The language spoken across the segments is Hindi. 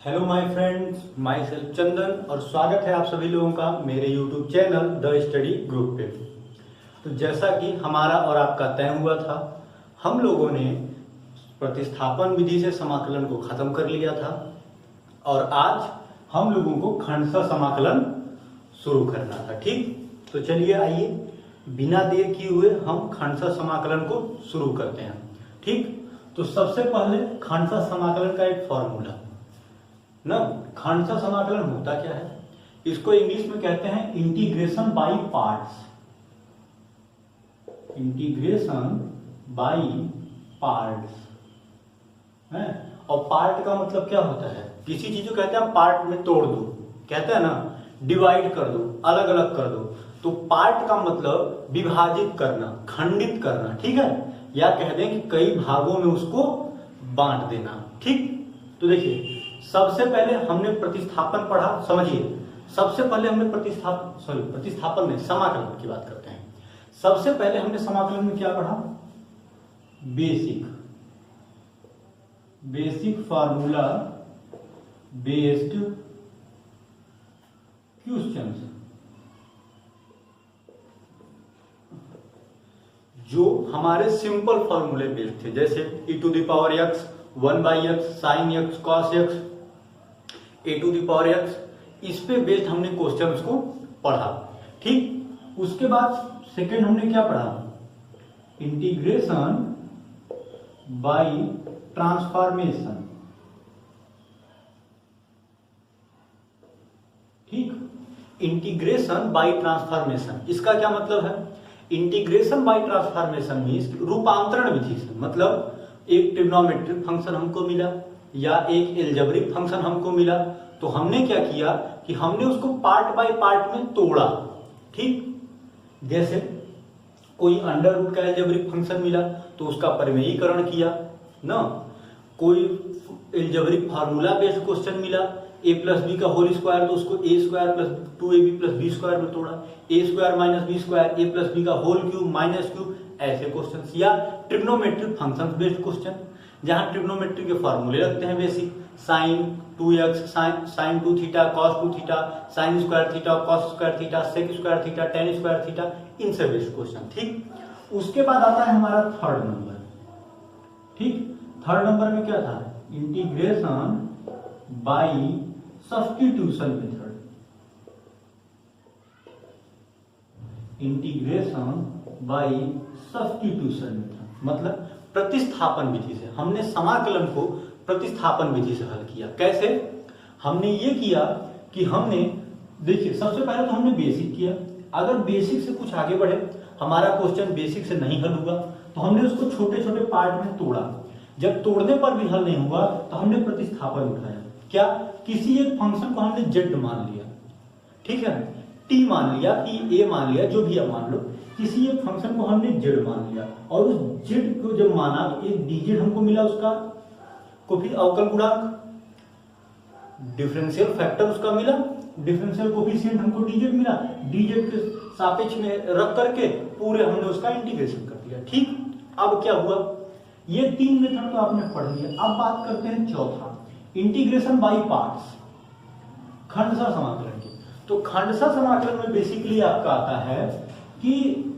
Hello my friends, myself Chandan और स्वागत है आप सभी लोगों का मेरे YouTube channel the study group पे। तो जैसा कि हमारा और आपका तय हुआ था, हम लोगों ने प्रतिस्थापन विधि से समाकलन को खत्म कर लिया था और आज हम लोगों को खंडशः समाकलन शुरू करना था। ठीक, तो चलिए आइए बिना देर किए हुए हम खंडशः समाकलन को शुरू करते हैं। ठीक, तो सबसे पहले खंडशः समाकलन का एक फॉर्मूला ना। खंडशः समाकलन होता क्या है, इसको इंग्लिश में कहते हैं integration by parts. Integration by parts है। और पार्ट का मतलब क्या होता है, किसी चीज को कहते हैं पार्ट में तोड़ दो, कहते हैं ना डिवाइड कर दो, अलग अलग कर दो। तो पार्ट का मतलब विभाजित करना, खंडित करना, ठीक है, या कह दें कि कई भागों में उसको बांट देना। ठीक, तो देखिए सबसे पहले हमने प्रतिस्थापन पढ़ा। समझिए, सबसे पहले हमने प्रतिस्थापन में समाकलन की बात करते हैं। सबसे पहले हमने समाकलन में क्या पढ़ा, बेसिक फार्मूला बेस्ड क्वेश्चंस, जो हमारे सिंपल फॉर्मूले बेस्ड थे, जैसे e⁻x 1/x sin x cos x a⁻x, इस पे बेस्ड हमने क्वेश्चंस को पढ़ा। ठीक, उसके बाद सेकंड हमने क्या पढ़ा, इंटीग्रेशन बाय ट्रांसफॉर्मेशन। ठीक, इंटीग्रेशन बाय ट्रांसफॉर्मेशन, इसका क्या मतलब है, इंटीग्रेशन बाय ट्रांसफॉर्मेशन मींस रूपांतरण विधि से, मतलब एक ट्रिग्नोमेट्रिक फंक्शन हमको मिला या एक एल्जेब्रिक फंक्शन हमको मिला, तो हमने क्या किया कि हमने उसको पार्ट बाय पार्ट में तोड़ा। ठीक, जैसे कोई अंडर रूट का एल्जेब्रिक फंक्शन मिला तो उसका परिमेयीकरण किया ना। कोई एल्जेब्रिक फार्मूला बेस्ड क्वेश्चन मिला a+b का होल स्क्वायर, तो उसको a² + 2ab + b² में तोड़ा, a² - b² a+b का होल क्यूब -क्यूब, ऐसे क्वेश्चन। या ट्रिग्नोमेट्रिक फंक्शंस बेस्ड क्वेश्चन, जहां ट्रिग्नोमेट्री के फॉर्मूले लगते हैं basic, sin 2x sin 2θ cos 2θ sin square theta cos square theta sec square theta tan square theta, इनसे बेस्ड क्वेश्चन। ठीक, उसके बाद आता है हमारा थर्ड नंबर। ठीक, थर्ड नंबर में क्या था, integration by substitution method. Integration by substitution method मतलब प्रतिस्थापन विधि से। हमने समाकलन को प्रतिस्थापन विधि से हल किया। कैसे, हमने ये किया कि हमने देखिए सबसे पहले तो हमने बेसिक किया। अगर बेसिक से कुछ आगे बढ़े, हमारा क्वेश्चन बेसिक से नहीं हल हुआ, तो हमने उसको छोटे छोटे पार्ट में तोड़ा। जब तोड़ने पर भी हल नहीं हुआ तो हमने प्रतिस्थापन उठाया। क्या, किसी एक फंक्शन को हमने z मान लिया, ठीक है, t मान लिया, p a मान लिया, जो भी आप मान लो, किसी एक फंक्शन को हमने z मान लिया और उस z को जब माना तो एक dz हमको मिला, उसका कोफिशिएंट अवकल गुणांक, डिफरेंशियल फैक्टर उसका मिला, डिफरेंशियल कोफिशिएंट हमको dz मिला, dz के सापेक्ष में रख करके पूरे हमने उसका इंटीग्रेशन कर दिया। ठीक, अब क्या हुआ, ये तीन मेथड तो आपने पढ़ लिया। अब बात करते हैं चौथा, इंटीग्रेशन बाय पार्ट्स, खंडशः समाकलन की। तो खंडशः समाकलन में बेसिकली आपका आता है कि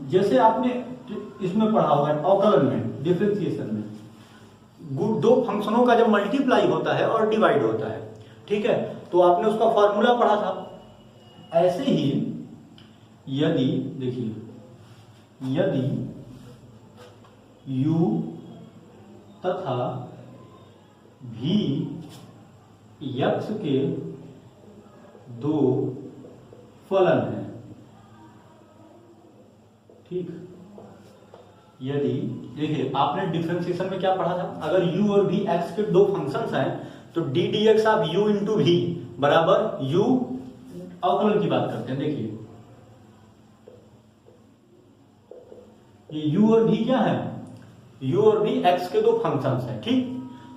जैसे आपने इसमें पढ़ा होगा अवकलन में, डिफरेंशिएशन में, दो फंक्शनों का जब मल्टीप्लाई होता है और डिवाइड होता है, ठीक है, तो आपने उसका फॉर्मूला पढ़ा था। ऐसे ही यदि देखिए, यदि u तथा v x के दो फलन है, ठीक, यदि देखिए आपने डिफरेंशिएशन में क्या पढ़ा था, अगर u और v x के दो फंक्शंस हैं तो d dx of u into v बराबर u, अवकलन की बात करते हैं। देखिए ये u और v क्या है, u और v x के दो फंक्शंस हैं। ठीक,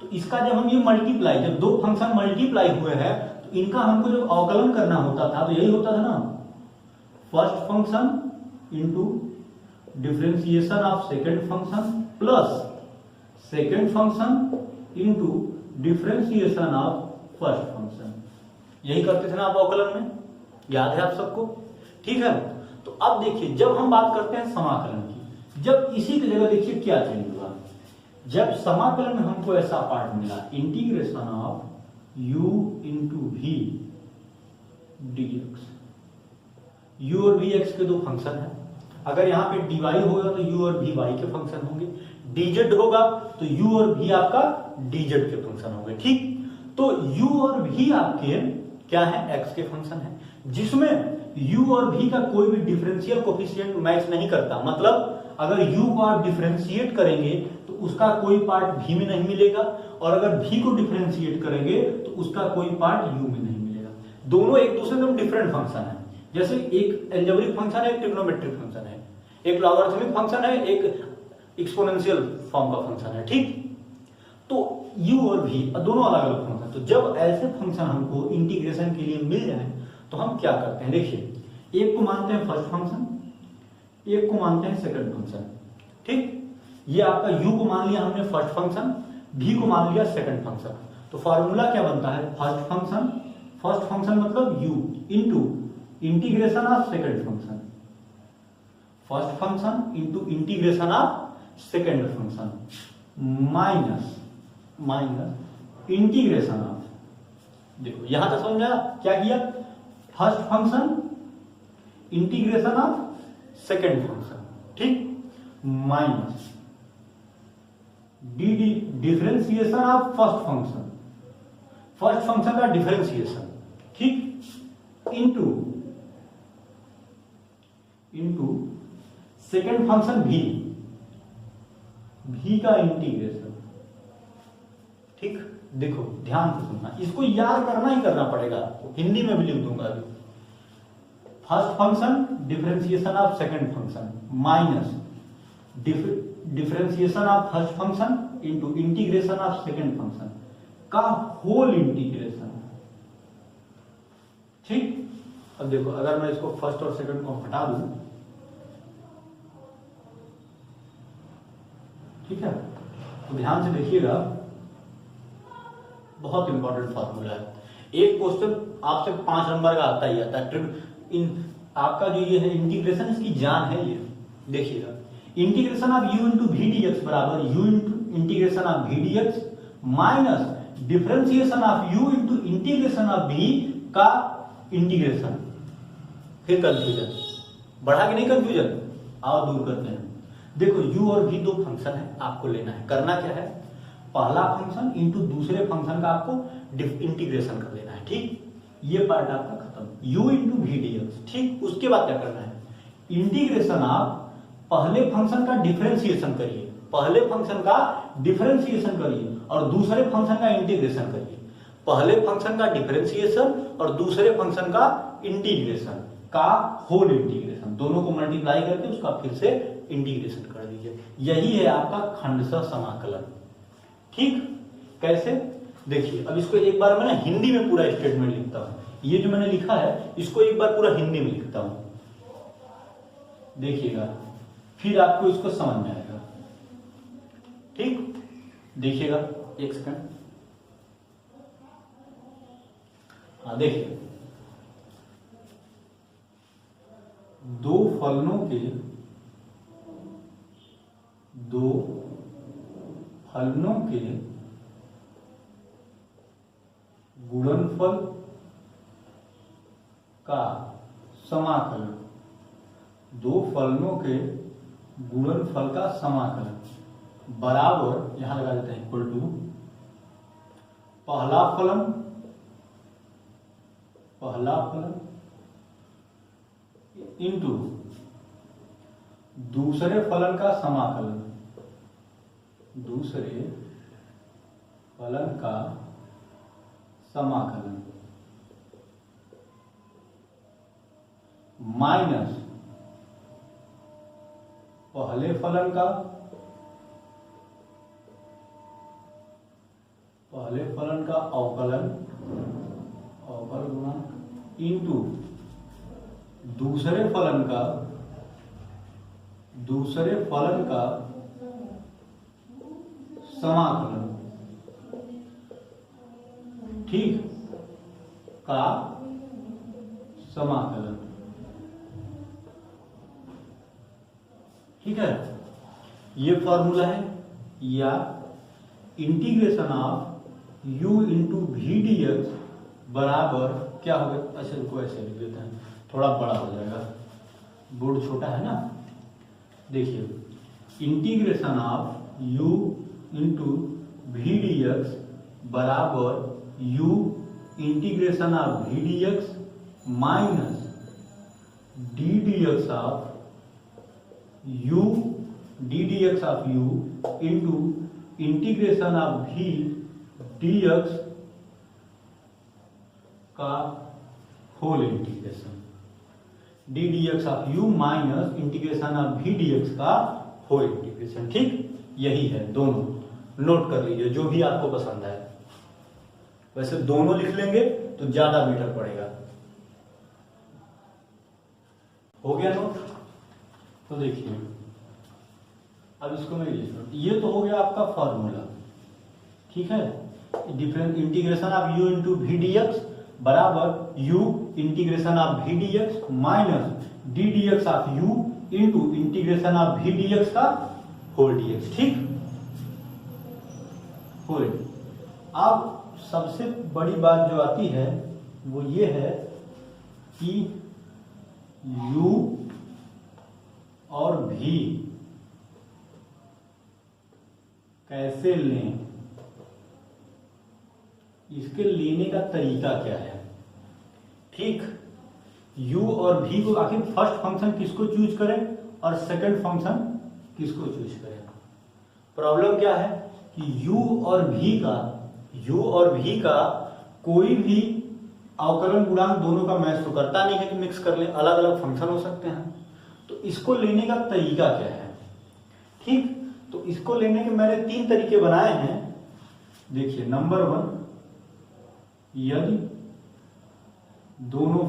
तो इसका जब हम ये मल्टीप्लाई, जब दो फंक्शन मल्टीप्लाई हुए हैं तो इनका हमको जब अवकलन करना होता था तो यही होता था ना, first function into differentiation of second function plus second function into differentiation of first function. यही करते थे ना आप अवकलन में, याद है आप सबको? ठीक है, तो अब देखिए जब हम बात करते हैं समाकलन की, जब इसी की जगह देखिए क्या चेंज हुआ, जब समाकलन में हमको ऐसा पार्ट मिला integration of u into v dx, u और v x के दो फंक्शन है, अगर यहाँ पे dy होगा तो u और v y के फंक्शन होंगे, dz होगा तो u और v आपका dz के फंक्शन होंगे। ठीक, तो u और v आपके क्या है, x के फंक्शन है, जिसमें u और v का कोई भी डिफरेंशियल कोफिशिएंट मैच नहीं करता, मतलब अगर u को आप डिफरेंशिएट करेंगे तो उसका कोई पार्ट v में नहीं मिलेगा, और अगर v को डिफरेंशिएट करेंगे तो उसका कोई पार्ट u में नहीं मिलेगा। दोनों एक दूसरे से डिफरेंट फंक्शन है, जैसे एक एल्जेब्रिक फंक्शन है, एक ट्रिग्नोमेट्रिक फंक्शन है, एक लॉगरिथमिक फंक्शन है, एक एक्सपोनेंशियल फॉर्म का फंक्शन है। ठीक, तो u और v दोनों अलग अलग फंक्शन, तो जब ऐसे फंक्शन हमको इंटीग्रेशन के लिए मिल जाए तो हम क्या करते हैं, देखिए एक को मानते हैं फर्स्ट फंक्शन, एक को मानते हैं सेकंड फंक्शन। ठीक, ये आपका u को मान लिया हमने फर्स्ट फंक्शन, v को मान लिया सेकंड फंक्शन, तो फॉर्मूला क्या बनता है, फर्स्ट फंक्शन मतलब u into integration of second function, first function into integration of second function minus integration of, देखो यहां तक समझ आया क्या किया, first function integration of second function, ठीक, minus D differentiation of first function का डिफरेंशिएशन, ठीक, इंटू सेकंड फंक्शन भी का इंटीग्रेशन। ठीक, देखो ध्यान से सुनना, इसको याद करना ही करना पड़ेगा आपको, हिंदी में भी लिख दूंगा अभी। First function differentiation of second function minus differentiation of first function into integration of second function का होल इंटीग्रेशन। ठीक, अब देखो अगर मैं इसको फर्स्ट और सेकंड को हटा दूं, ठीक है, तो ध्यान से देखिएगा, बहुत इंपॉर्टेंट फॉर्मूला है, एक क्वेश्चन आपसे 5 नंबर का आता ही आता है। आपका जो ये है इंटीग्रेशन, इसकी जान है ये, देखिएगा integration of u into we D x बराबर u into integration of we D x minus differentiation of u into integration of v का इंटीग्रेशन। फिर कंफ्यूजन बढ़ा कि नहीं, कंफ्यूजन आओ दूर करते हैं। देखो u और v दो फंक्शन है, आपको लेना है, करना क्या है, पहला फंक्शन इंटू दूसरे फंक्शन का आपको इंटीग्रेशन कर लेना है। ठीक, ये पार्ट आपका खत्म, u into we D x. ठीक, उसके बाद क्या करना है, इंटीग्रेशन आप पहले फंक्शन का डिफरेंशिएशन करिए, पहले फंक्शन का डिफरेंशिएशन करिए और दूसरे फंक्शन का इंटीग्रेशन करिए, पहले फंक्शन का डिफरेंशिएशन और दूसरे फंक्शन का इंटीग्रेशन का होल इंटीग्रेशन, दोनों को मल्टीप्लाई करके उसका फिर से इंटीग्रेशन कर दीजिए। यही है आपका खंडशः समाकलन। ठीक, कैसे, देखिए अब इसको एक बार मैं ना हिंदी में पूरा स्टेटमेंट लिखता हूं, ये जो मैंने लिखा है इसको एक बार पूरा हिंदी में लिखता हूं, देखिएगा फिर आपको इसको समझ में आएगा। ठीक, देखिएगा एक सेकंड, हाँ देखिए, दो फलनों के गुणनफल का समाकलन, दो फलनों के गुणनफल का समाकलन बराबर, यहां लगा देते हैं, इक्वल टू पहला फलन इंटू दूसरे फलन का समाकलन, दूसरे फलन का समाकलन माइनस पहले फलन का अवकलन गुणांक इंटू दूसरे फलन का समाकलन। ठीक, का समाकलन। ठीक है, ये फॉर्मूला है। या integration of u into we D x बराबर क्या होगा, अच्छा रुको ऐसे लिख देते हैं, थोड़ा बड़ा हो जाएगा, बोर्ड छोटा है ना। देखिए integration of u into we D x बराबर u integration of we D x minus D D x of u D D x of u into integration of v D x का whole integration, D D x of u minus integration of v D x का होल इंटीग्रेशन। ठीक, यही है दोनों, नोट कर लीजिए जो भी आपको पसंद है। वैसे दोनों लिख लेंगे तो ज्यादा बेटर पड़ेगा। हो गया नोट? तो देखिए अब इसको मैं ये तो हो गया आपका फॉर्मूला। ठीक है, different integration of u into we D x बराबर u integration of we D x minus D D x of u into integration of we D x का होल डी एक्स। ठीक, होल। अब सबसे बड़ी बात जो आती है वो ये है कि u और v कैसे लें, इसके लेने का तरीका क्या है। ठीक, u और v को आखिर फर्स्ट फंक्शन किसको चूज करें और सेकंड फंक्शन किसको चूज करें। प्रॉब्लम क्या है कि u और v का कोई भी अवकलन गुणांक दोनों का मैच तो करता नहीं है कि मिक्स कर ले, अलग अलग फंक्शन हो सकते हैं। तो इसको लेने का तरीका क्या है। ठीक, तो इसको लेने के मैंने 3 तरीके बनाए हैं। देखिए नंबर 1, यदि दोनों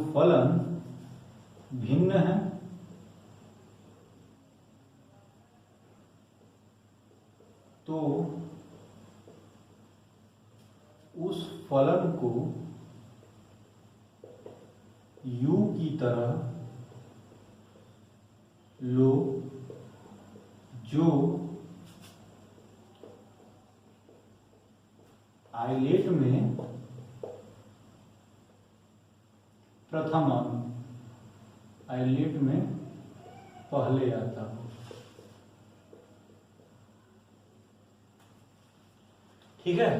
फलन भिन्न हैं तो उस फलन को u की तरह लो जो आइलेट में प्रथम आइलेट में पहले आता हो। ठीक है,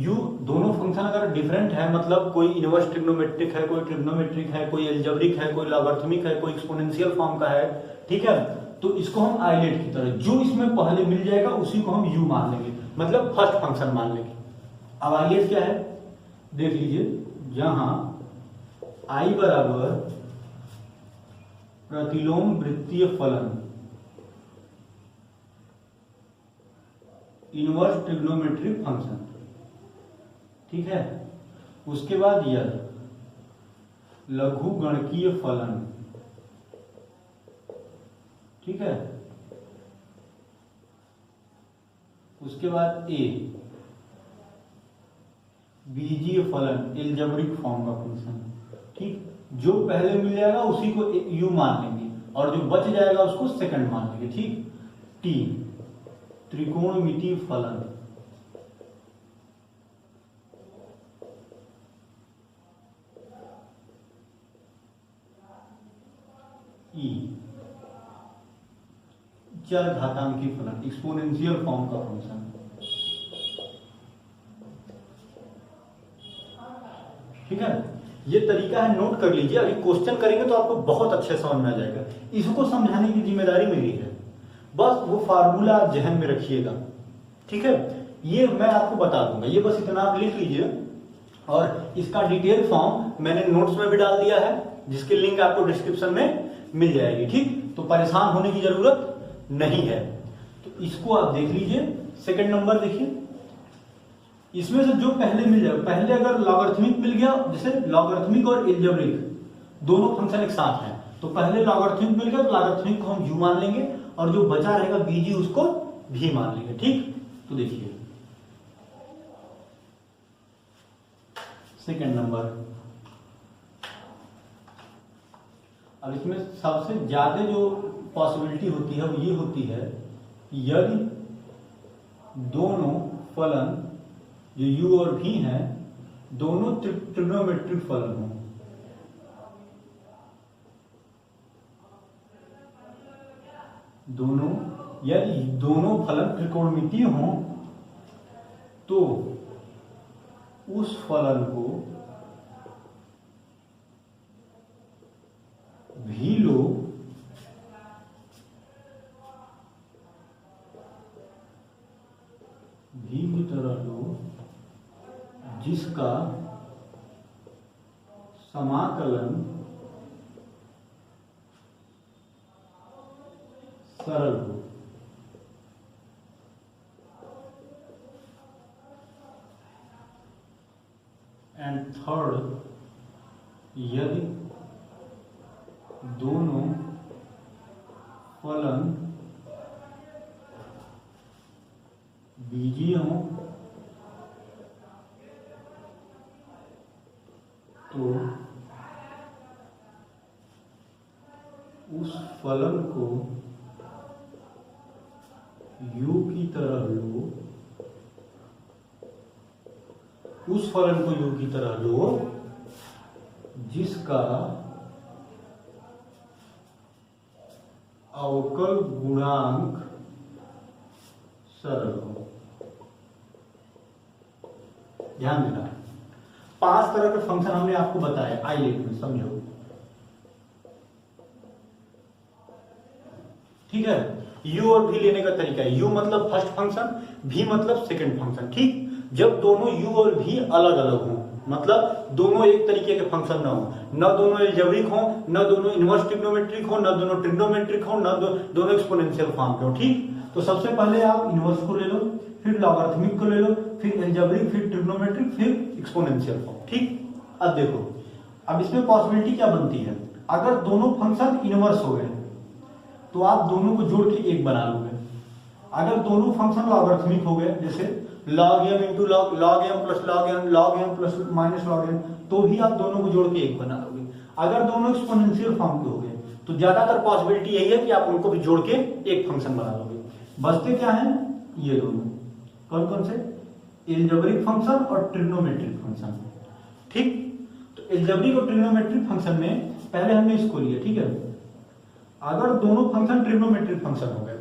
u दोनों फंक्शन अगर डिफरेंट है, मतलब कोई इनवर्स ट्रिग्नोमेट्रिक है, कोई ट्रिग्नोमेट्रिक है, कोई एल्जेब्रिक है, कोई लॉगरिथमिक है, कोई एक्सपोनेंशियल फॉर्म का है। ठीक है, तो इसको हम आइलेट की तरह जो इसमें पहले मिल जाएगा उसी को हम u मान लेंगे, मतलब फर्स्ट फंक्शन मान लेंगे। अब आइलेट क्या है देख लीजिए, जहां i बराबर प्रतिलोम वृत्तीय फलन इनवर्स ट्रिग्नोमेट्रिक फंक्शन। ठीक है, उसके बाद यह लघु गणकीय फलन। ठीक है, उसके बाद a बीजीय फलन एल्जेब्रिक फॉर्म का फंक्शन। ठीक, जो पहले मिल जाएगा उसी को u मान लेंगे और जो बच जाएगा उसको सेकंड मान लेंगे। ठीक, t त्रिकोणमितीय फलन। e चर घातांकी फलन एक्सपोनेंशियल फॉर्म का फंक्शन। ठीक है, ये तरीका है, नोट कर लीजिए। अभी क्वेश्चन करेंगे तो आपको बहुत अच्छे समझ में आ जाएगा। इसको समझाने की जिम्मेदारी मेरी है, बस वो फार्मूला आप जहन में रखिएगा। ठीक है, ये मैं आपको बता दूंगा, ये बस इतना आप लिख लीजिए। और इसका डिटेल फॉर्म मैंने नोट्स में भी डाल दिया है, जिसकी लिंक आपको डिस्क्रिप्शन में मिल जाएगी। ठीक, तो परेशान होने की जरूरत नहीं है। तो इसको आप देख लीजिए। सेकंड नंबर देखिए, इसमें से जो पहले मिल जाए, पहले अगर लॉगरिथमिक मिल गया, जैसे लॉगरिथमिक और एल्जेब्रिक दोनों फंक्शन एक साथ हैं, तो पहले लॉगरिथमिक मिल गया तो लॉगरिथमिक को हम u मान लेंगे और जो बचा रहेगा बीजी उसको भी मान लेंगे। ठीक, तो देखिए सेकेंड नंबर। अब इसमें सबसे ज्यादा जो पॉसिबिलिटी होती है वो ये होती है कि यदि दोनों फलन जो u और v हैं दोनों ट्रिग्नोमेट्रिक फलन हों। यदि दोनों फलन त्रिकोणमितीय हों तो उस फलन को भी लो भी की तरह लो जिसका समाकलन सरल हो। एंड थर्ड, यदि दोनों फलन बीजीय हों तो उस फलन को u की तरह लो, उस फलन को u की तरह लो जिसका अवकल गुणांक सरल हो। ध्यान देना, 5 तरह के फंक्शन हमने आपको बताया आइलेट में, समझो। ठीक है, u और v लेने का तरीका है, u मतलब फर्स्ट फंक्शन, v मतलब सेकंड फंक्शन। ठीक, जब दोनों u और v अलग अलग हों, मतलब दोनों एक तरीके के फंक्शन ना हो, न दोनों एल्जेब्रिक हो, न दोनों इनवर्स ट्रिग्नोमेट्रिक हो, न दोनों ट्रिग्नोमेट्रिक हो, न दोनों एक्सपोनेंशियल फॉर्म के हो। ठीक, तो सबसे पहले आप इनवर्स को ले लो, फिर लॉगरिथमिक को ले लो, फिर एल्जेब्रिक, फिर ट्रिग्नोमेट्रिक, फिर एक्सपोनेंशियल फॉर्म। ठीक, अब देखो, अब इसमें पॉसिबिलिटी क्या बनती है, अगर दोनों फंक्शन इनवर्स हो गए तो आप दोनों को जोड़ के एक बना लोगे। अगर दोनों फंक्शन लॉगरिथमिक हो गए, जैसे log m into log m plus log n, log m plus minus log n, तो भी आप दोनों को जोड़ के एक बना लोगे। अगर दोनों एक्सपोनेंशियल फॉर्म के हो गए तो ज्यादातर पॉसिबिलिटी यही है कि आप उनको भी जोड़ के एक फंक्शन बना लोगे। बचते क्या है, ये दोनों, कौन कौन से, एल्जेब्रिक फंक्शन और ट्रिग्नोमेट्रिक फंक्शन। ठीक, तो एल्जेब्रिक और ट्रिग्नोमेट्रिक फंक्शन में पहले हमने इसको लिया। ठीक है, अगर दोनों फंक्शन ट्रिग्नोमेट्रिक फंक्शन हो गए,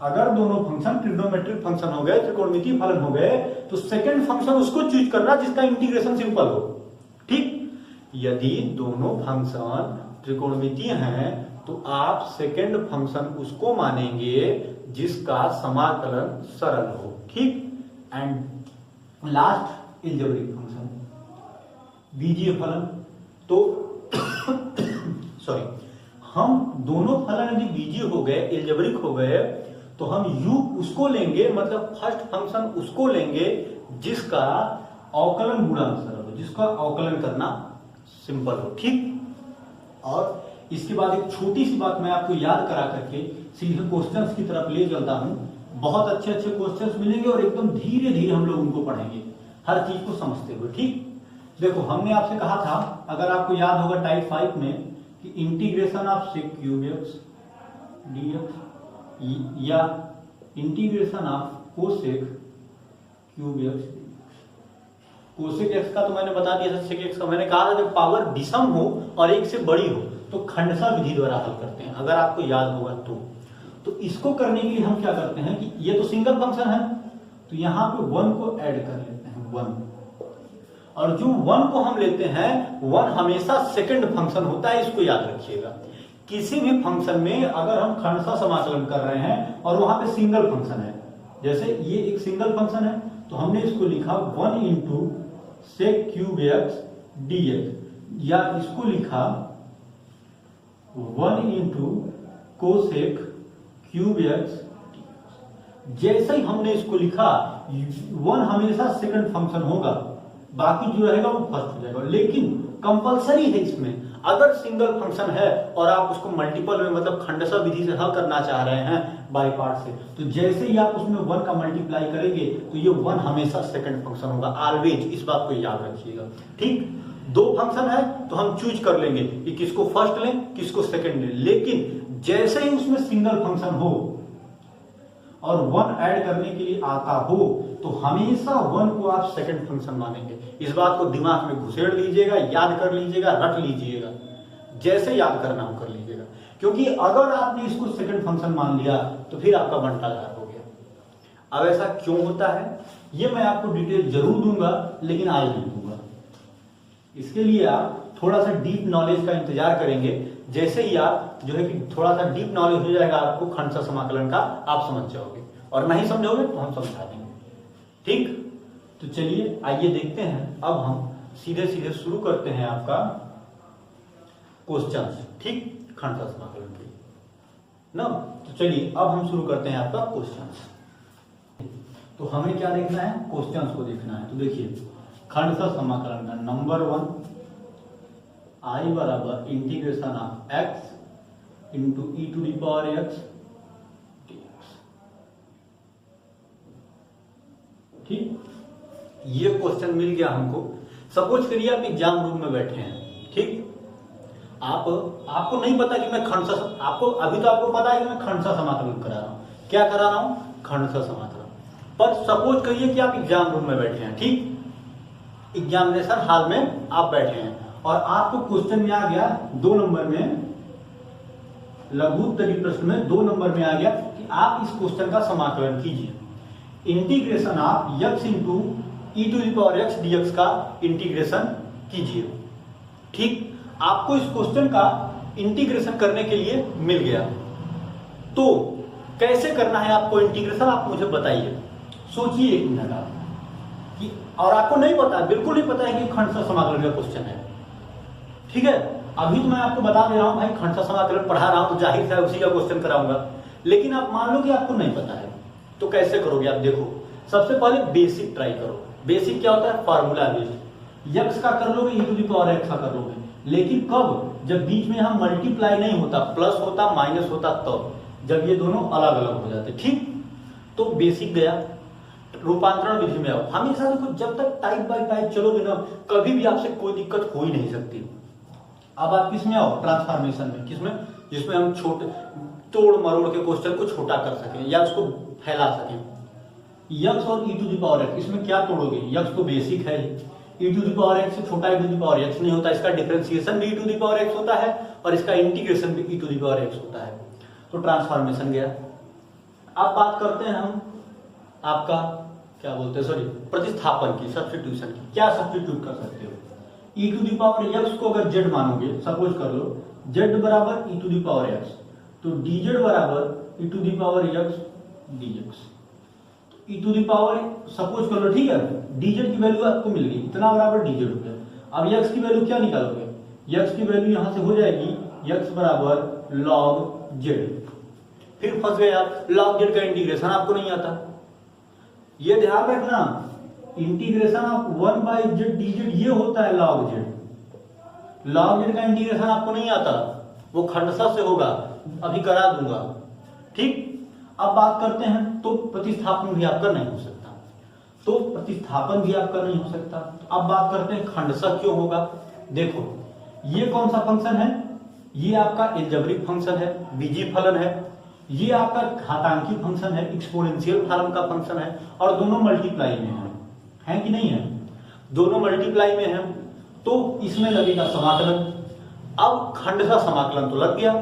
अगर दोनों फंक्शन ट्रिग्नोमेट्रिक फंक्शन हो गए, त्रिकोणमितीय फलन हो गए, तो सेकंड फंक्शन उसको चूज करना जिसका इंटीग्रेशन सिंपल हो। ठीक, यदि दोनों फंक्शन त्रिकोणमितीय हैं तो आप सेकंड फंक्शन उसको मानेंगे जिसका समाकलन सरल हो। ठीक, एंड लास्ट एल्जेब्रिक फंक्शन, बीजीय फलन। तो सॉरी, हम दोनों फलन यदि बीजीय हो गए, एल्जेब्रिक हो गए, तो हम u उसको लेंगे, मतलब फर्स्ट फंक्शन उसको लेंगे जिसका अवकलन गुणांक सरल हो, जिसका अवकलन करना सिंपल हो। ठीक, और इसके बाद एक छोटी सी बात मैं आपको याद करा करके सीधे क्वेश्चंस की तरफ ले चलता हूं। बहुत अच्छे अच्छे क्वेश्चंस मिलेंगे और एकदम धीरे धीरे हम लोग उनको पढ़ेंगे, हर चीज को समझते हुए। ठीक, देखो, हमने आपसे कहा था, अगर आपको याद होगा टाइप 5 में, कि integration of sec cube x dx या integration of cosec cube x। Cosec x का तो मैंने बता दिया था, सेक x का मैंने कहा था जब पावर विषम हो और एक से बड़ी हो तो खंडसा विधि द्वारा हल करते हैं, अगर आपको याद होगा तो इसको करने के लिए हम क्या करते हैं कि ये तो सिंगल फंक्शन है, तो यहां पे 1 को ऐड कर लेते हैं, 1, और जो 1 को हम लेते हैं, 1 हमेशा सेकंड फंक्शन होता है, इसको याद रखिएगा। किसी भी फंक्शन में अगर हम खंडसा समाकलन कर रहे हैं और वहां पे सिंगल फंक्शन है, जैसे ये एक सिंगल फंक्शन है, तो हमने इसको लिखा 1 into sec cube x dx, या इसको लिखा 1 इंटू कोसेक क्यूब एक्स। जैसे ही हमने इसको लिखा, 1 हमेशा सेकंड फंक्शन होगा, बाकी जो रहेगा वो फर्स्ट हो जाएगा। लेकिन कंपलसरी है इसमें। अगर सिंगल फंक्शन है और आप उसको मल्टीपल में मतलब खंडशः विधि से हल करना चाह रहे हैं बाय पार्ट से, तो जैसे ही आप उसमें 1 का मल्टीप्लाई करेंगे तो ये 1 हमेशा सेकंड फंक्शन होगा, ऑलवेज। इस बात को याद रखिएगा, ठीक। 2 फंक्शन है तो हम चूज कर लेंगे कि किसको फर्स्ट लें किसको सेकंड लें, लेकिन जैसे ही उसमें सिंगल फंक्शन हो और 1 ऐड करने के लिए आता हो तो हमेशा 1 को आप सेकंड फंक्शन मानेंगे। इस बात को दिमाग में घुसेड़ लीजिएगा, याद कर लीजिएगा, रट लीजिएगा, जैसे याद करना हो कर लीजिएगा, क्योंकि अगर आपने इसको सेकंड फंक्शन मान लिया तो फिर आपका बंटाधार हो गया। अब ऐसा क्यों होता है ये मैं आपको डिटेल जरूर दूंगा, लेकिन आज नहीं दूंगा। इसके लिए आप थोड़ा सा डीप नॉलेज का इंतजार करेंगे। जैसे ही आप जो है कि थोड़ा सा डीप नॉलेज हो जाएगा आपको खंडशः समाकलन का, आप समझ जाओगे, और नहीं समझोगे तो हम समझा देंगे, ठीक। तो चलिए आइए देखते हैं। अब हम सीधे सीधे शुरू करते हैं आपका क्वेश्चन, ठीक, खंडशः समाकलन के ना। तो चलिए अब हम शुरू करते हैं आपका क्वेश्चन। तो हमें क्या देखना है, क्वेश्चन को देखना है। तो देखिए खंडशः समाकलन का नंबर 1, I बराबर integration of x into E to the power x dx, ठीक। ये क्वेश्चन मिल गया हमको। सपोज करिए आप एग्जाम रूम में बैठे हैं, ठीक। आपको नहीं पता कि मैं खंडशः, आपको अभी तो आपको पता है कि मैं खंडशः समाकलन करा रहा हूं। क्या करा रहा हूं, खंडशः समाकलन। पर सपोज करिए कि आप एग्जाम रूम में बैठे हैं, ठीक, एग्जामिनेशन हॉल में आप बैठे हैं और आपको क्वेश्चन में आ गया 2 नंबर में, लघु उत्तरीय प्रश्न में 2 नंबर में आ गया कि आप इस क्वेश्चन का समाकलन कीजिए। Integration of x into E to the power x dx का इंटीग्रेशन कीजिए, ठीक। आपको इस क्वेश्चन का इंटीग्रेशन करने के लिए मिल गया, तो कैसे करना है आपको इंटीग्रेशन, आप मुझे बताइए। सोचिए 1 मिनट आप कि, और आपको नहीं पता, बिल्कुल नहीं पता है कि खंडशः समाकलन का क्वेश्चन है, ठीक है। अभी तो मैं आपको बता दे रहा हूं भाई, खंडशः समाकलन पढ़ा रहा हूं तो जाहिर है उसी का क्वेश्चन कराऊंगा, लेकिन आप मान लो कि आपको नहीं पता है तो कैसे करोगे आप। देखो सबसे पहले बेसिक ट्राई करो। बेसिक क्या होता है, फार्मूला बेस्ड। यक्स का कर लोगे, ई टू दी पावर एक्स का कर लोगे, लेकिन कब, जब बीच में हम मल्टीप्लाई नहीं होता, प्लस होता माइनस होता, तब जब ये दोनों अलग अलग हो जाते, ठीक। तो बेसिक गया, रूपांतरण विधि में आओ। हमेशा देखो जब तक टाइप बाय टाइप चलोगे ना, कभी भी आपसे कोई दिक्कत हो ही नहीं सकती। अब आप किस में आओ, ट्रांसफॉर्मेशन में। किसमें, जिसमें हम छोटे तोड़ मरोड़ के क्वेश्चन को छोटा कर सकें या उसको फैला सकें। यक्स और ई टू दी पावर एक्स, इसमें क्या तोड़ोगे, यक्स तो बेसिक है, ई टू दी पावर एक्स से छोटा ई टू दी पावर एक्स नहीं होता, इसका डिफरेंशिएशन भी ई टू दी पावर एक्स होता है और इसका इंटीग्रेशन भी ई टू दी पावर एक्स होता है। तो ट्रांसफॉर्मेशन गया। अब बात करते हैं हम आपका क्या बोलते हैं, सॉरी, प्रतिस्थापन की, सब्स्टिट्यूशन की। क्या सब्स्टिट्यूट कर सकते हो, E to the power X को अगर जेड मानोगे, सपोज कर लो जेड बराबर E to the power X, तो डीजेड बराबर E to the power X D X. E to the power suppose कर लो, ठीक है, डीजेड की वैल्यू आपको मिल गई, इतना बराबर डीजेड हो गया। अब एक्स की वैल्यू क्या निकालोगे, एक्स की वैल्यू यहां से हो जाएगी एक्स बराबर लॉग जेड। फिर फंस गए आप, लॉग जेड का इंटीग्रेशन आपको नहीं आता। ये ध्यान रखना, integration of 1 by Z DZ ये होता है लॉग जेड। लॉग जेड का इंटीग्रेशन आपको नहीं आता, वो खंडशः से होगा, अभी करा दूंगा, ठीक। अब बात करते हैं, तो प्रतिस्थापन भी आपका नहीं हो सकता, तो प्रतिस्थापन भी आपका नहीं हो सकता। तो अब बात करते हैं खंडशः क्यों होगा। देखो ये कौन सा फंक्शन है, ये आपका एल्जेब्रिक फंक्शन है, बीजीय फलन है, ये आपका घातांकी फंक्शन है, एक्सपोनेंशियल फॉर्म का फंक्शन है, और दोनों मल्टीप्लाई में है कि नहीं है, दोनों मल्टीप्लाई में है, तो इसमें लगेगा समाकलन। अब खंडशः समाकलन तो लग गया।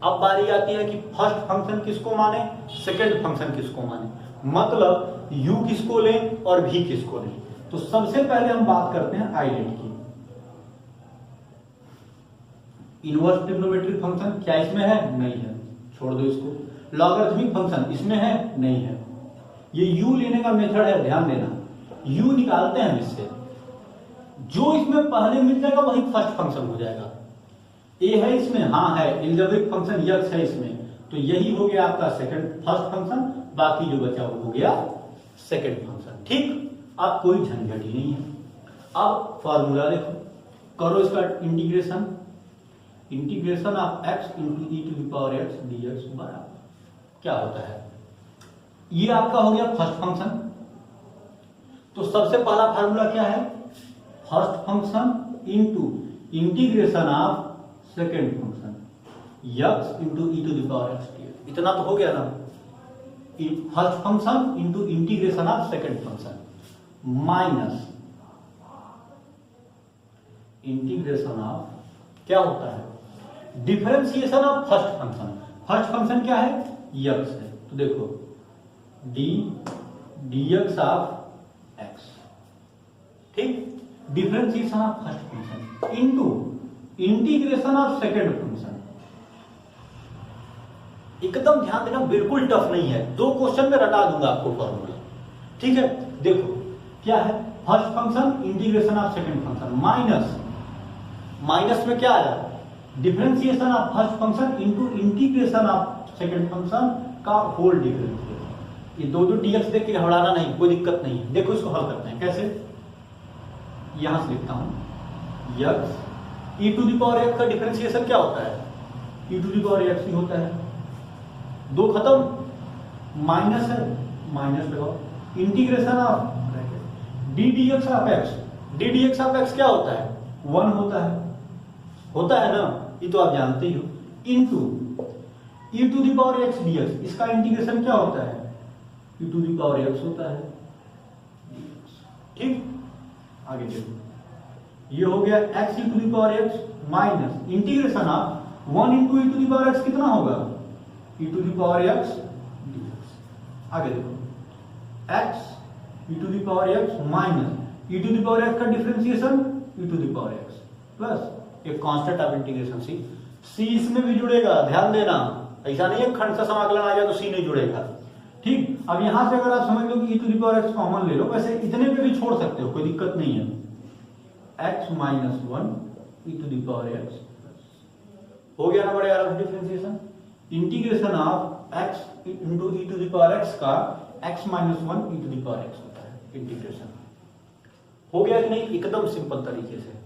अब बारी आती है कि फर्स्ट फंक्शन किसको माने, सेकंड फंक्शन किसको माने, मतलब u किसको लें और v किसको लें। तो सबसे पहले हम बात करते हैं आइडेंट की। इनवर्स ट्रिग्नोमेट्रिक फंक्शन क्या इसमें है, नहीं है, छोड़ दो इसको। लॉगरिथमिक फंक्शन इसमें है, नहीं है। ये u लेने का मेथड है, ध्यान देना, u निकालते हैं इससे, जो इसमें पहले मिल जाएगा वही फर्स्ट फंक्शन हो जाएगा। ए है इसमें, हाँ है, एल्जेब्रिक फंक्शन यक्स है इसमें, तो यही हो गया आपका सेकंड फर्स्ट फंक्शन, बाकी जो बचा वो हो गया सेकंड फंक्शन, ठीक। अब कोई झंझट ही नहीं है। अब फॉर्मूला देखो, करो इसका integration, integration of x into E to the power x dx बराबर क्या होता है, ये आपका हो गया फर्स्ट फंक्शन। तो सबसे पहला फार्मूला क्या है, first function into integration of second function x into E to the power x dx। इतना तो हो गया ना, first function into integration of second function minus integration of क्या होता है, differentiation of first function. First function क्या है, x है, तो देखो dx ऑफ x, ठीक, differentiation of first function into integration of second function. एकदम ध्यान देना, बिल्कुल टफ नहीं है, 2 क्वेश्चन में रटा दूंगा आपको फॉर्मूला, ठीक है। देखो क्या है, first function integration of second function minus, minus में क्या आया, differentiation of first function into integration of second function का होल डिफरेंशिएशन। ये दो dx देख के घबराना नहीं, कोई दिक्कत नहीं है। देखो इसको हल करते हैं कैसे, यहां से लिखता हूं x e to the power x का डिफरेंशिएशन क्या होता है, e to the power x ही होता है, 2 खत्म, माइनस है, माइनस लगाओ, integration of d dx of x, d dx of x क्या होता है, 1 होता है ना, ये तो आप जानते ही हो, into e to the power x dx, इसका इंटीग्रेशन क्या होता है, e to the power x होता है dx, ठीक। आगे देखो, ये हो गया x e to the power x minus integration of 1 into e to the power x कितना होगा, e to the power x dx। आगे देखो x e to the power x minus e to the power x का differentiation e to the power x plus एक कांस्टेंट ऑफ इंटीग्रेशन c इसमें भी जुड़ेगा, ध्यान देना, ऐसा नहीं है खंड का समाकलन आ गया तो c नहीं जुड़ेगा, ठीक। अब यहां से अगर आप समझ लो कि e to the power x common ले लो, वैसे इतने पे भी छोड़ सकते हो, कोई दिक्कत नहीं है, x minus 1 e to the power x हो गया ना बड़े यार differentiation, integration of x into E to the power x का x minus 1 e to the power x होता है, इंटीग्रेशन हो गया कि नहीं, एकदम सिंपल तरीके से।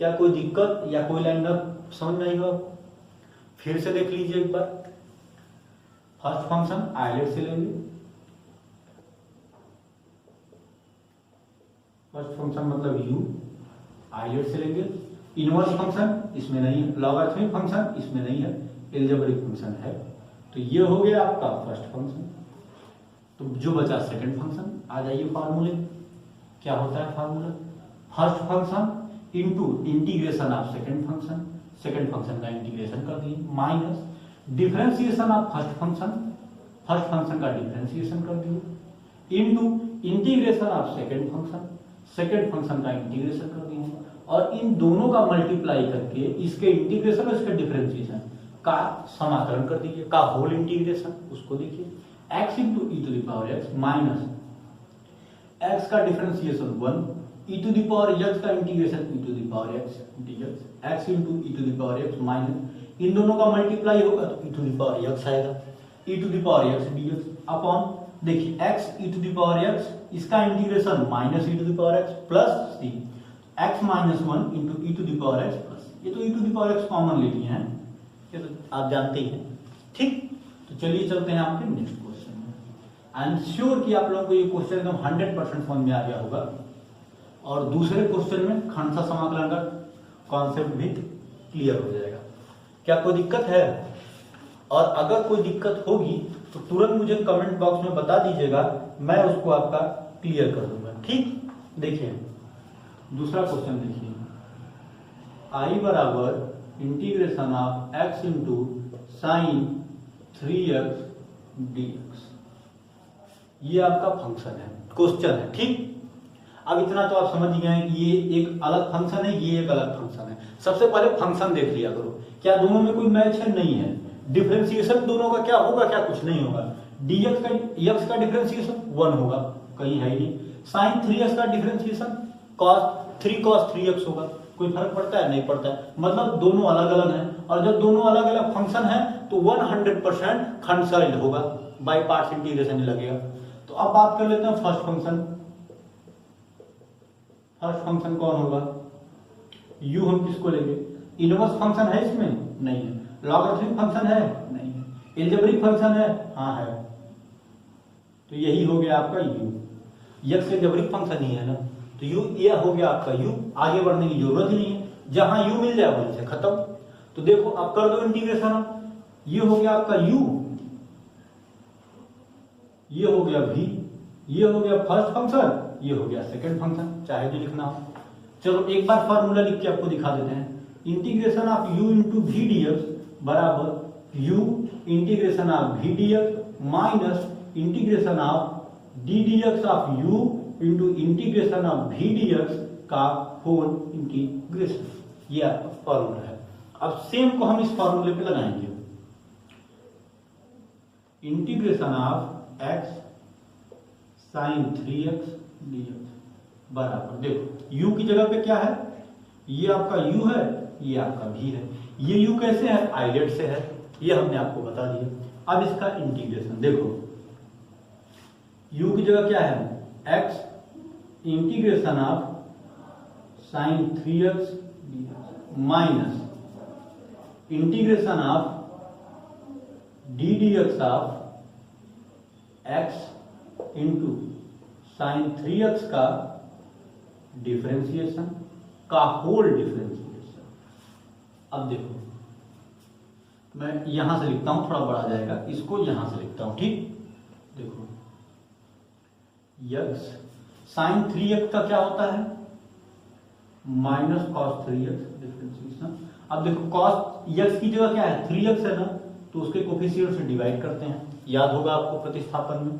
क्या कोई दिक्कत या कोई लाइन समझ में आई हो, फिर से देख लीजिए एक बार। फर्स्ट फंक्शन आइलेट से लेंगे, फर्स्ट फंक्शन मतलब u, आइलेट से लेंगे, इनवर्स फंक्शन इसमें नहीं है, लॉगरिथमिक फंक्शन इसमें नहीं है, एल्जेब्रिक फंक्शन है, तो ये हो गया आपका फर्स्ट फंक्शन। तो जो बचा सेकंड फंक्शन, आ जाइए फार्मूले, क्या होता है formula, first function into integration of second function, second function का इंटीग्रेशन कर दिए, minus differentiation of first function का डिफरेंशिएशन कर दिए, into integration of second function का इंटीग्रेशन कर दिए, और इन दोनों का मल्टीप्लाई करके इसके इंटीग्रेशन और इसके डिफरेंशिएशन का समाकलन कर दीजिए, का होल इंटीग्रेशन, उसको देखिए x into E to the power x minus x का differentiation 1, e to the power x का integration e to the power x dx, x into E to the power x minus इन दोनों का मल्टीप्लाई होगा तो e to the power x आएगा, e to the power x dx upon देखिए x e to the power x, इसका integration minus e to the power x plus c, x minus 1 into E to the power x plus, ये तो e to the power x common ले लिए हैं, ये तो आप जानते ही हैं, ठीक। तो चलिए चलते हैं आपके नेक्स्ट क्वेश्चन में। आई एम श्योर कि आप लोगों को ये क्वेश्चन एकदम 100% समझ में आ गया होगा, और दूसरे क्वेश्चन में खंडसा समाकलन का कॉन्सेप्ट भी क्लियर हो जाएगा। क्या कोई दिक्कत है, और अगर कोई दिक्कत होगी तो तुरंत मुझे कमेंट बॉक्स में बता दीजिएगा, मैं उसको आपका क्लियर कर दूंगा, ठीक। देखिए दूसरा क्वेश्चन देखिए, i बराबर integration of x into sine 3x dx, ये आपका फंक्शन है, क्वेश्चन है, ठीक। अब इतना तो आप समझ गए कि ये एक अलग फंक्शन है, ये एक अलग फंक्शन है। सबसे पहले फंक्शन देख लिया करो, क्या दोनों में कोई मैच है, नहीं है। डिफरेंशिएशन दोनों का क्या होगा, क्या कुछ नहीं होगा। dx का x का डिफरेंशिएशन 1 होगा, कहीं है ही नहीं। साइन 3x का डिफरेंशिएशन cos 3x होगा, कोई फर्क पड़ता है, नहीं पड़ता है, मतलब दोनों अलग अलग हैं। और जब दोनों अलग अलग फंक्शन है तो 100% खंडशा होगा, बाई पार्ट्स इंटीग्रेशन ही लगेगा। तो अब बात कर लेते हैं फर्स्ट फंक्शन। फर्स्ट फंक्शन कौन होगा, u हम किसको लेंगे, इनवर्स फंक्शन है इसमें नहीं है, लॉगरिथमिक फंक्शन है नहीं है, एल्जेब्रिक फंक्शन है हाँ है, तो यही हो गया आपका u। यक्स एल्जेब्रिक फंक्शन ही है ना, तो u यह हो गया आपका u, आगे बढ़ने की जरूरत ही नहीं है, जहां u मिल जाए वहीं से खत्म। तो देखो अब कर दो इंटीग्रेशन, ये हो गया आपका u, ये हो गया v, ये हो गया फर्स्ट फंक्शन, ये हो गया सेकंड फंक्शन, चाहे जो लिखना हो। चलो एक बार फार्मूला लिख के आपको दिखा देते हैं, integration of u into we D x बराबर u integration of we D x minus integration of d D x of u into integration of we D x का होल इंटीग्रेशन, ये आपका फॉर्मूला है। अब सेम को हम इस फॉर्मूले पे लगाएंगे, integration of x sine 3x dx बराबर, देखो u की जगह पे क्या है, ये आपका u है, ये आपका v है। ये u कैसे है, आइलेट से है, ये हमने आपको बता दिया। अब इसका इंटीग्रेशन देखो, u की जगह क्या है x integration of sine 3x dx minus integration of d D x of x into sine 3x का डिफरेंशिएशन का होल डिफरेंशिएशन। अब देखो मैं यहां से लिखता हूं, थोड़ा बड़ा जाएगा, इसको यहां से लिखता हूं, ठीक। देखो x साइन 3x का क्या होता है माइनस कॉस 3x डिफरेंशिएशन। अब देखो कॉस x की जगह क्या है 3x है ना, तो उसके कोफिशिएंट से डिवाइड करते हैं, याद होगा आपको प्रतिस्थापन में,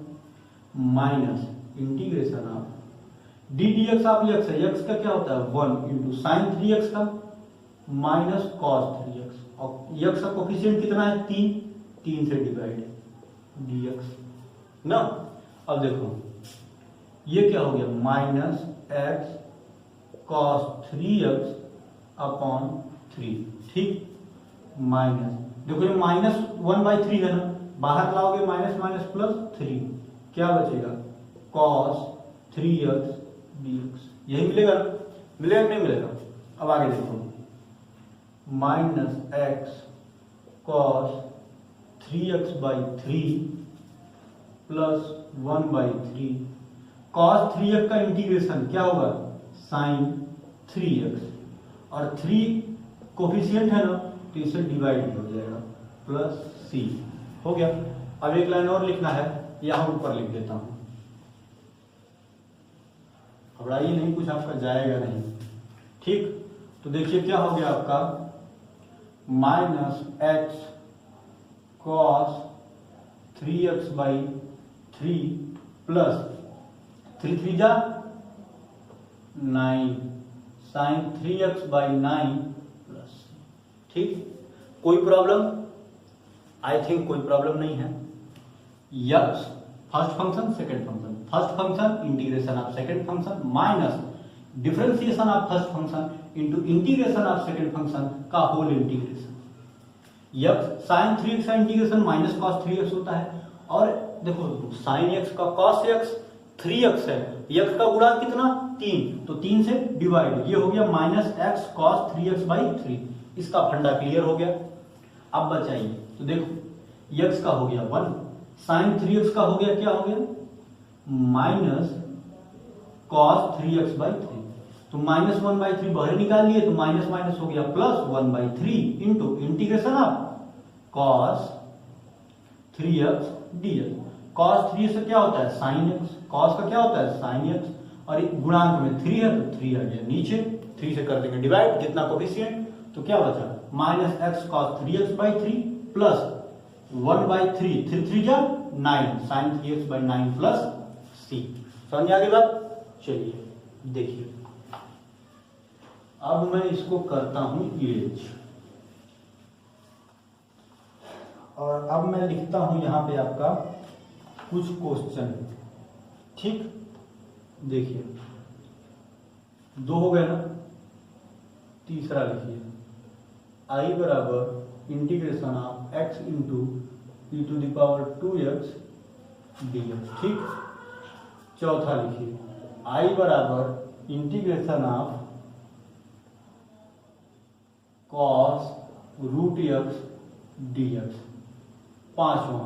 minus integration of d D x of x है, एक्स का क्या होता है 1 इंटू साइन 3x का माइनस कॉस 3x, और एक्स का कोफिशिएंट कितना है 3 से डिवाइड dx ना। अब देखो ये क्या हो गया minus x cos 3x upon 3, ठीक, माइनस देखो ये माइनस 1/3 है ना, बाहर लाओगे माइनस माइनस प्लस 3, क्या बचेगा कॉस 3x dx, यही मिलेगा, मिलेगा नहीं मिलेगा। अब आगे देखो minus x cos 3x/3 plus 1/3, cos 3x का इंटीग्रेशन क्या होगा साइन 3x, और 3 कोफिशिएंट है ना, तो इसे डिवाइड हो जाएगा प्लस c, हो गया। अब एक लाइन और लिखना है, यहां ऊपर लिख देता हूं, घबराइए नहीं, कुछ आपका जाएगा नहीं, ठीक। तो देखिए क्या हो गया आपका minus x cos 3x/3 plus 3 जा 9 साइन 3x/9 प्लस, ठीक। कोई प्रॉब्लम, आई थिंक कोई प्रॉब्लम नहीं है। यक्स first function second function, first function integration of second function minus differentiation of first function into integration of second function का होल इंटीग्रेशन। यक्स साइन 3x का इंटीग्रेशन माइनस कॉस 3x होता है, और देखो साइन x का कॉस x 3x है, x का गुणा कितना 3, तो 3 से डिवाइड, ये हो गया माइनस एक्स कॉस 3x/3, इसका फंडा क्लियर हो गया। अब बचाइए, तो देखो x का हो गया 1, साइन 3x का हो गया क्या हो गया माइनस कॉस 3x/3, तो माइनस 1/3 बाहर निकाल लिए, तो माइनस माइनस हो गया plus 1/3 into integration of cos 3x dx। Cos 3 से क्या होता है साइन x, कॉस का क्या होता है साइन x, और गुणांक में 3 है तो 3 आ गया नीचे, 3 से कर देंगे डिवाइड जितना कोफिशिएंट, तो क्या बचा minus x cos 3x/3 plus 1/3, 3 जा 9 साइन 3x/9 प्लस c। समझ आ गई बात? चलिए देखिए, अब मैं इसको करता हूं एज, और अब मैं लिखता हूं यहां पे आपका कुछ क्वेश्चन, ठीक। देखिए 2 हो गए ना, तीसरा लिखिए i बराबर इंटीग्रेशन ऑफ x इंटू e⁻²x dx, ठीक। चौथा लिखिए i बराबर integration of cos root x d x. पांचवा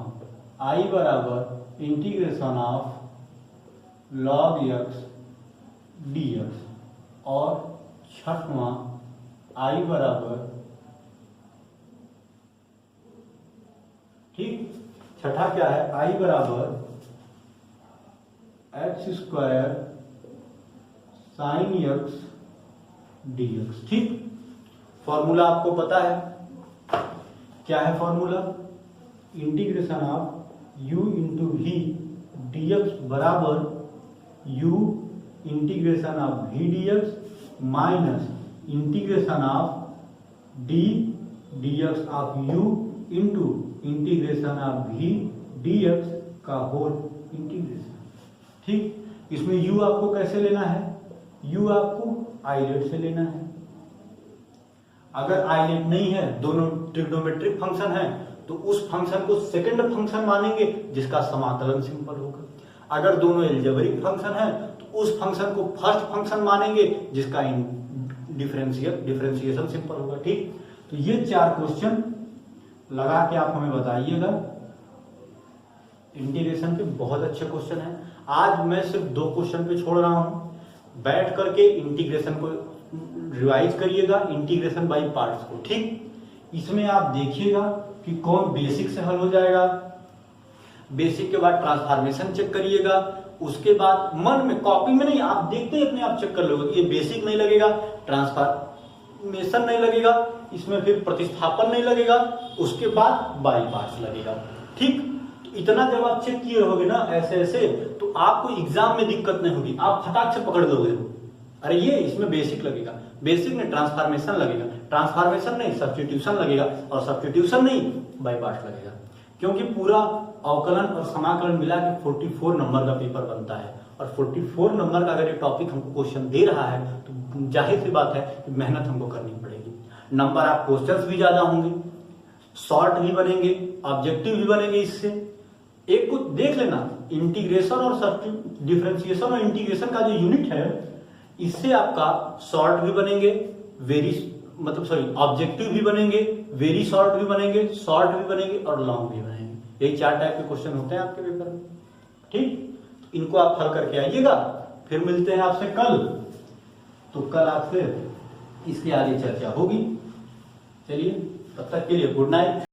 आई बराबर integration of log x d x. और छठवां आई बराबर, ठीक, छठा क्या है, आई बराबर x square sine x d x. ठीक, फॉर्मूला आपको पता है, क्या है formula, integration of u into we D x बराबर u integration of we D x minus integration of d D x of u into integration of we D x का होल इंटीग्रेशन। ठीक, इसमें u आपको कैसे लेना है, u आपको आइलेट से लेना है। अगर आइलेट नहीं है, दोनों ट्रिग्नोमेट्रिक फंक्शन है, तो उस फंक्शन को सेकंड फंक्शन मानेंगे जिसका समाकलन सिंपल होगा। अगर दोनों एल्जेब्रिक फंक्शन है तो उस फंक्शन को फर्स्ट फंक्शन मानेंगे जिसका डिफरेंशिएशन सिंपल होगा। ठीक, तो ये 4 क्वेश्चन लगा के आप हमें बताइएगा। इंटीग्रेशन के बहुत अच्छे क्वेश्चन हैं। आज मैं सिर्फ 2 क्वेश्चन पे छोड़ रहा हूं, बैठ करके इंटीग्रेशन को रिवाइज करिएगा, इंटीग्रेशन बाय पार्ट्स को। ठीक, इसमें आप देखिएगा कि कौन बेसिक से हल हो जाएगा, बेसिक के बाद ट्रांसफॉर्मेशन चेक करिएगा, उसके बाद मन में, कॉपी में नहीं, आप देखते ही अपने आप चेक कर लोगे, ये बेसिक नहीं लगेगा, ट्रांसफॉर्मेशन नहीं लगेगा, इसमें फिर प्रतिस्थापन नहीं लगेगा, उसके बाद बाय पार्ट्स लगेगा। ठीक, इतना जब आप चेक किए रहोगे ना ऐसे ऐसे, तो आपको एग्जाम में दिक्कत नहीं होगी, आप फटाक से पकड़ लोगे, अरे ये इसमें बेसिक लगेगा, बेसिक में ट्रांसफॉर्मेशन लगेगा, ट्रांसफॉर्मेशन नहीं सब्स्टिट्यूशन लगेगा, और सब्स्टिट्यूशन नहीं बाय पार्ट्स लगेगा। क्योंकि पूरा अवकलन और समाकलन मिला के 44 नंबर का पेपर बनता है, और 44 नंबर का अगर ये टॉपिक हमको क्वेश्चन दे रहा है तो जाहिर सी बात है कि मेहनत हमको करनी पड़ेगी। नंबर आप क्वेश्चंस भी ज्यादा होंगे, शॉर्ट भी बनेंगे, ऑब्जेक्टिव भी बनेंगे। इससे एक को देख लेना, इंटीग्रेशन और डिफरेंशिएशन और इंटीग्रेशन का जो यूनिट है, इससे आपका शॉर्ट भी बनेंगे, ऑब्जेक्टिव भी बनेंगे, वेरी शॉर्ट भी बनेंगे, शॉर्ट भी बनेंगे और लॉन्ग भी बनेंगे। यही 4 टाइप के क्वेश्चन होते हैं आपके पेपर में। ठीक, इनको आप हल करके आइएगा, फिर मिलते हैं आपसे कल। तो कल आपसे इसके आगे चर्चा होगी। चलिए, तब तक के लिए गुड नाइट।